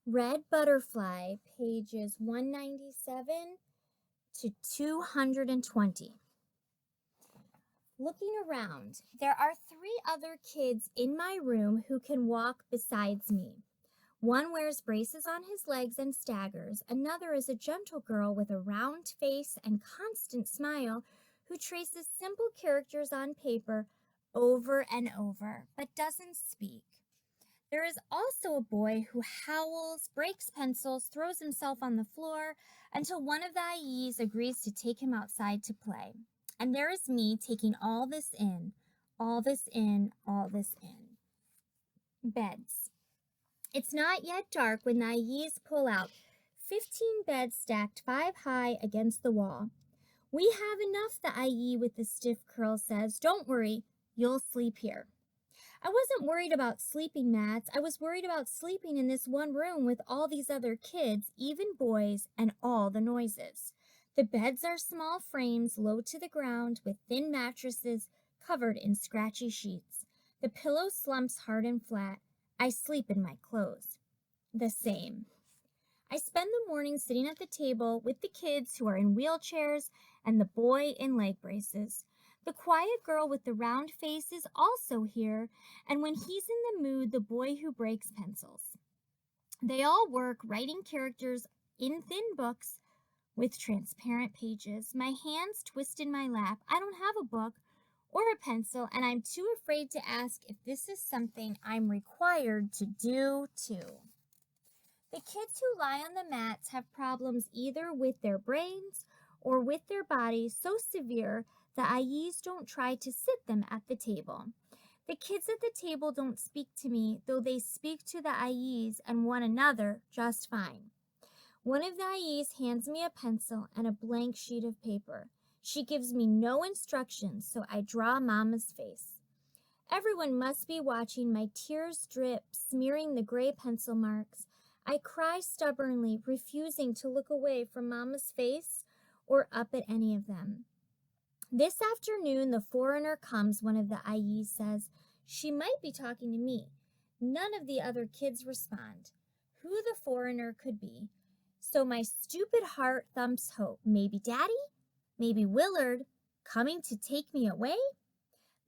Red Butterfly, pages 197 to 220. Looking around, there are 3 other kids in my room who can walk besides me. One wears braces on his legs and staggers. Another is a gentle girl with a round face and constant smile who traces simple characters on paper over and over, but doesn't speak. There is also a boy who howls, breaks pencils, throws himself on the floor until one of the IEs agrees to take him outside to play. And there is me taking all this in, all this in, all this in. Beds. It's not yet dark when the IEs pull out 15 beds stacked 5 high against the wall. We have enough, the IE with the stiff curl says. Don't worry, you'll sleep here. I wasn't worried about sleeping mats. I was worried about sleeping in this one room with all these other kids, even boys, and all the noises. The beds are small frames low to the ground with thin mattresses covered in scratchy sheets. The pillow slumps hard and flat. I sleep in my clothes. The same. I spend the morning sitting at the table with the kids who are in wheelchairs and the boy in leg braces. The quiet girl with the round face is also here, and when he's in the mood, the boy who breaks pencils. They all work writing characters in thin books with transparent pages. My hands twist in my lap. I don't have a book or a pencil, and I'm too afraid to ask if this is something I'm required to do too. The kids who lie on the mats have problems either with their brains or with their bodies so severe the IEs don't try to sit them at the table. The kids at the table don't speak to me, though they speak to the IEs and one another just fine. One of the IEs hands me a pencil and a blank sheet of paper. She gives me no instructions, so I draw Mama's face. Everyone must be watching. My tears drip, smearing the gray pencil marks. I cry stubbornly, refusing to look away from Mama's face or up at any of them. This afternoon, the foreigner comes, one of the IEs says. She might be talking to me. None of the other kids respond. Who the foreigner could be. So my stupid heart thumps hope. Maybe Daddy? Maybe Willard? Coming to take me away?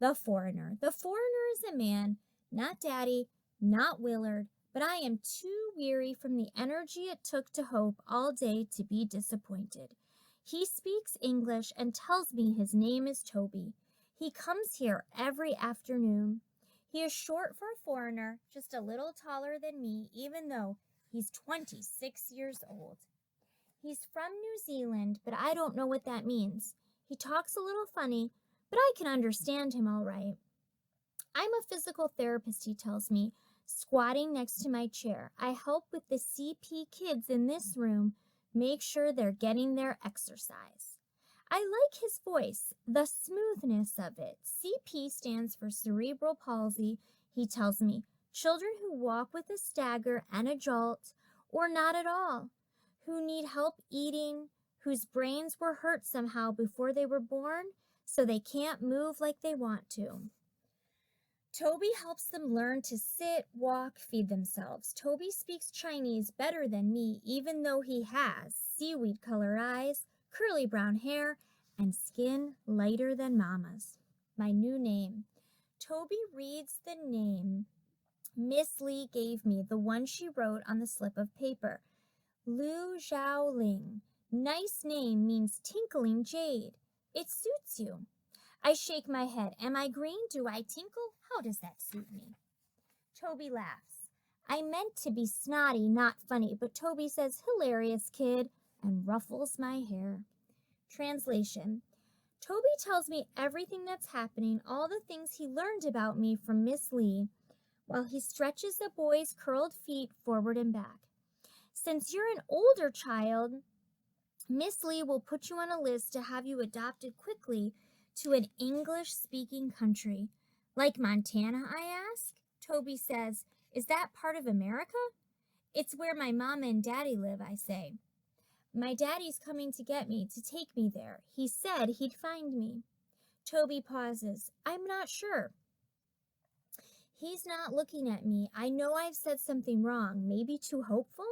The foreigner. The foreigner is a man, not Daddy, not Willard, but I am too weary from the energy it took to hope all day to be disappointed. He speaks English and tells me his name is Toby. He comes here every afternoon. He is short for a foreigner, just a little taller than me, even though he's 26 years old. He's from New Zealand, but I don't know what that means. He talks a little funny, but I can understand him all right. I'm a physical therapist, he tells me, squatting next to my chair. I help with the CP kids in this room make sure they're getting their exercise. I like his voice, the smoothness of it. CP stands for cerebral palsy, he tells me. Children who walk with a stagger and a jolt, or not at all, who need help eating, whose brains were hurt somehow before they were born, so they can't move like they want to. Toby helps them learn to sit, walk, feed themselves. Toby speaks Chinese better than me, even though he has seaweed-colored eyes, curly brown hair, and skin lighter than Mama's. My new name. Toby reads the name Miss Lee gave me, the one she wrote on the slip of paper. Lu Zhaoling. Nice name, means tinkling jade. It suits you. I shake my head. Am I green? Do I tinkle? How does that suit me? Toby laughs. I meant to be snotty, not funny, but Toby says, hilarious kid, and ruffles my hair. Translation. Toby tells me everything that's happening, all the things he learned about me from Miss Lee, while he stretches the boy's curled feet forward and back. Since you're an older child, Miss Lee will put you on a list to have you adopted quickly to an English-speaking country. Like Montana, I ask? Toby says, is that part of America? It's where my mama and daddy live, I say. My daddy's coming to get me, to take me there. He said he'd find me. Toby pauses. I'm not sure. He's not looking at me. I know I've said something wrong, maybe too hopeful.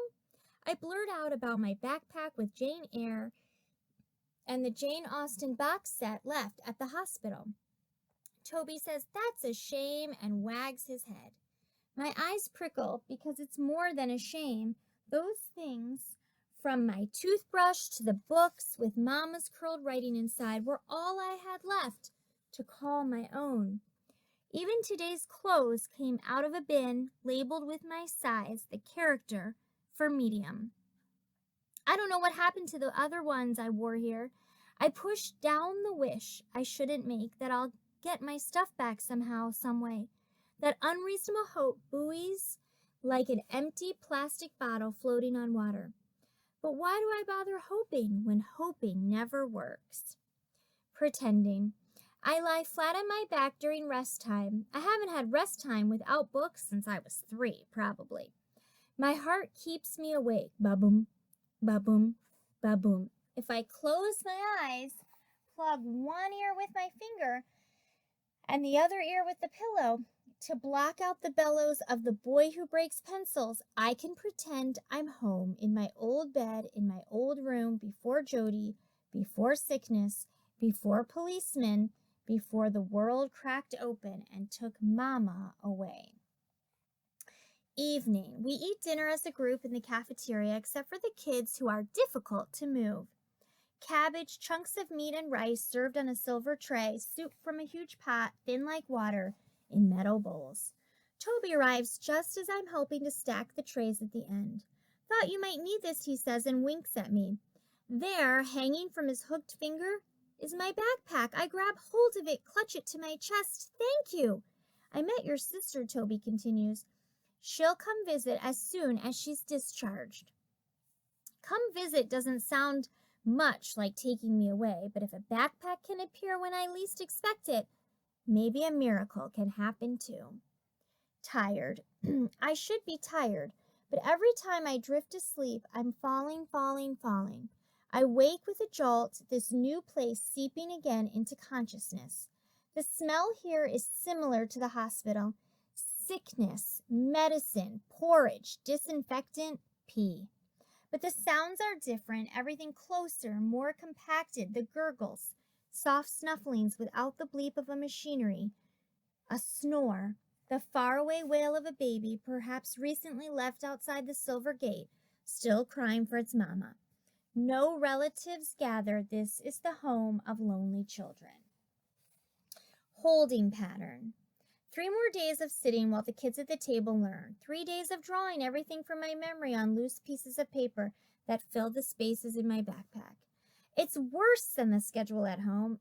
I blurt out about my backpack with Jane Eyre and the Jane Austen box set left at the hospital. Toby says, "That's a shame," and wags his head. My eyes prickle because it's more than a shame. Those things, from my toothbrush to the books with Mama's curled writing inside, were all I had left to call my own. Even today's clothes came out of a bin labeled with my size, the character for medium. I don't know what happened to the other ones I wore here. I pushed down the wish I shouldn't make, that I'll get my stuff back somehow, some way. That unreasonable hope buoys like an empty plastic bottle floating on water. But why do I bother hoping when hoping never works? Pretending. I lie flat on my back during rest time. I haven't had rest time without books since I was 3, probably. My heart keeps me awake. Ba-boom, ba-boom, ba-boom. If I close my eyes, plug one ear with my finger and the other ear with the pillow to block out the bellows of the boy who breaks pencils, I can pretend I'm home in my old bed, in my old room, before Jody, before sickness, before policemen, before the world cracked open and took Mama away. Evening. We eat dinner as a group in the cafeteria, except for the kids who are difficult to move. Cabbage, chunks of meat and rice served on a silver tray, soup from a huge pot, thin like water, in metal bowls. Toby arrives just as I'm helping to stack the trays at the end. "Thought you might need this," he says, and winks at me. There, hanging from his hooked finger, is my backpack. I grab hold of it, clutch it to my chest. "Thank you." "I met your sister," Toby continues. "She'll come visit as soon as she's discharged." Come visit doesn't sound much like taking me away, but if a backpack can appear when I least expect it, maybe a miracle can happen too. Tired. I should be tired, but every time I drift asleep, I'm falling. I wake with a jolt, this new place seeping again into consciousness. The smell here is similar to the hospital. Sickness, medicine, porridge, disinfectant, pee. But the sounds are different, everything closer, more compacted, the gurgles, soft snufflings without the bleep of a machinery, a snore, the faraway wail of a baby, perhaps recently left outside the silver gate, still crying for its mama. No relatives gathered. This is the home of lonely children. Holding pattern. 3 more days of sitting while the kids at the table learn. 3 days of drawing everything from my memory on loose pieces of paper that fill the spaces in my backpack. It's worse than the schedule at home.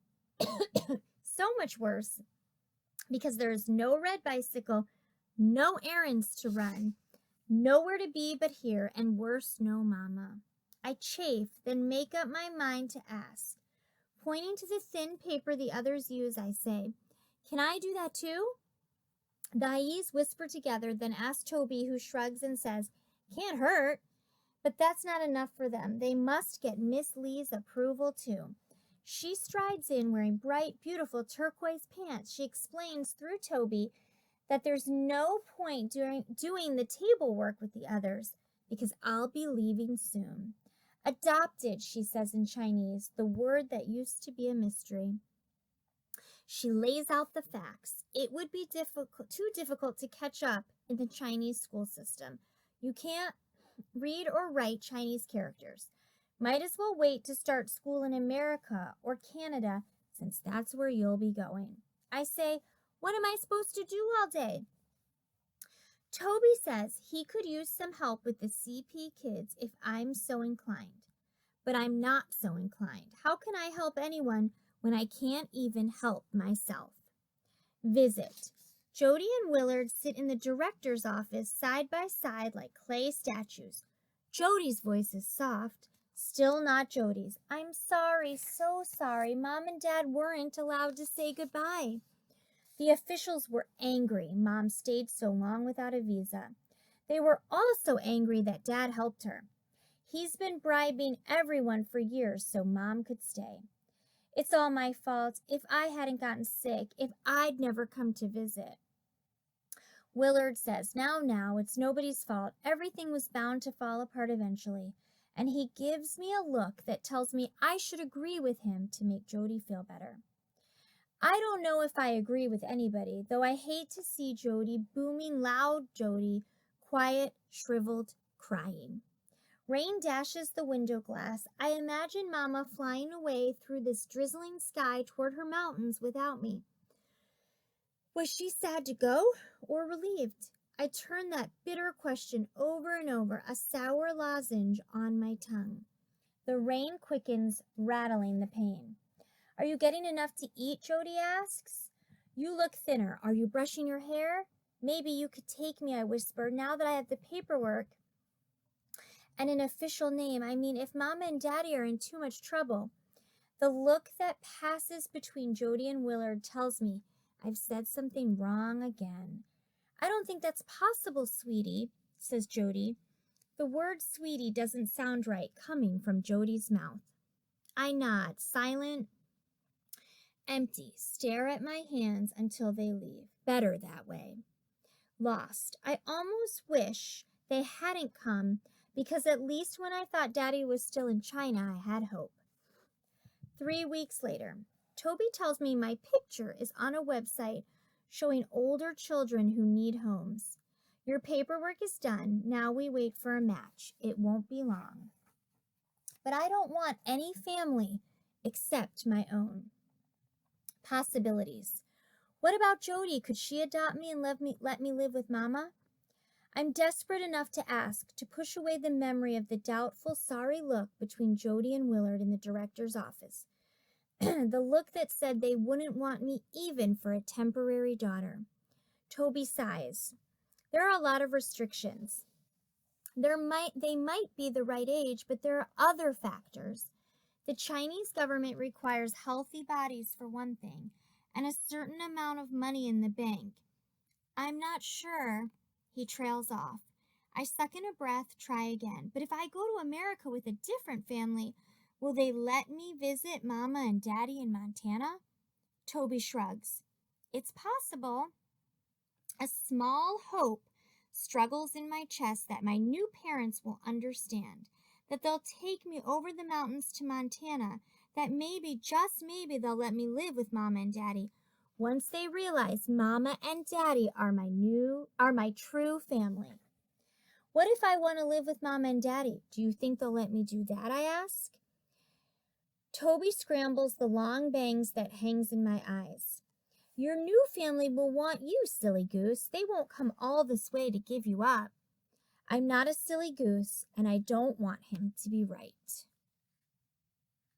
So much worse, because there is no red bicycle, no errands to run, nowhere to be but here, and worse, no Mama. I chafe, then make up my mind to ask. Pointing to the thin paper the others use, I say, "Can I do that too?" The Ayes whisper together, then ask Toby, who shrugs and says, "Can't hurt." But that's not enough for them. They must get Miss Lee's approval too. She strides in wearing bright, beautiful turquoise pants. She explains through Toby that there's no point doing the table work with the others because I'll be leaving soon. Adopted, she says in Chinese, the word that used to be a mystery. She lays out the facts. It would be too difficult to catch up in the Chinese school system. You can't read or write Chinese characters. Might as well wait to start school in America or Canada, since that's where you'll be going. I say, what am I supposed to do all day? Toby says he could use some help with the CP kids if I'm so inclined. But I'm not so inclined. How can I help anyone when I can't even help myself? Visit. Jody and Willard sit in the director's office side by side like clay statues. Jody's voice is soft, still not Jody's. "I'm sorry, so sorry. Mom and Dad weren't allowed to say goodbye." The officials were angry Mom stayed so long without a visa. They were also angry that Dad helped her. He's been bribing everyone for years so Mom could stay. It's all my fault. If I hadn't gotten sick, if I'd never come to visit. Willard says, now, it's nobody's fault. Everything was bound to fall apart eventually. And he gives me a look that tells me I should agree with him to make Jody feel better. I don't know if I agree with anybody, though I hate to see Jody booming loud Jody, quiet, shriveled, crying. Rain dashes the window glass. I imagine Mama flying away through this drizzling sky toward her mountains without me. Was she sad to go or relieved? I turn that bitter question over and over, a sour lozenge on my tongue. The rain quickens, rattling the pane. Are you getting enough to eat? Jody asks. You look thinner. Are you brushing your hair? Maybe you could take me, I whisper, now that I have the paperwork and an official name. I mean, if Mama and Daddy are in too much trouble. The look that passes between Jody and Willard tells me I've said something wrong again. I don't think that's possible, sweetie, says Jody. The word sweetie doesn't sound right coming from Jody's mouth. I nod, silent, empty, stare at my hands until they leave. Better that way. Lost. I almost wish they hadn't come, because at least when I thought Daddy was still in China, I had hope. 3 weeks later, Toby tells me my picture is on a website showing older children who need homes. Your paperwork is done. Now we wait for a match. It won't be long. But I don't want any family except my own. Possibilities. What about Jody? Could she adopt me and let me live with Mama? I'm desperate enough to ask, to push away the memory of the doubtful, sorry look between Jody and Willard in the director's office. The look that said they wouldn't want me even for a temporary daughter. Toby sighs. There are a lot of restrictions. They might be the right age, but there are other factors. The Chinese government requires healthy bodies for one thing, and a certain amount of money in the bank. I'm not sure. He trails off. I suck in a breath, try again. But if I go to America with a different family, will they let me visit Mama and Daddy in Montana? Toby shrugs. It's possible. A small hope struggles in my chest that my new parents will understand, that they'll take me over the mountains to Montana, that maybe, just maybe, they'll let me live with Mama and Daddy once they realize Mama and Daddy are my true family. What if I want to live with Mama and Daddy? Do you think they'll let me do that? I ask. Toby scrambles the long bangs that hangs in my eyes. Your new family will want you, silly goose. They won't come all this way to give you up. I'm not a silly goose, and I don't want him to be right.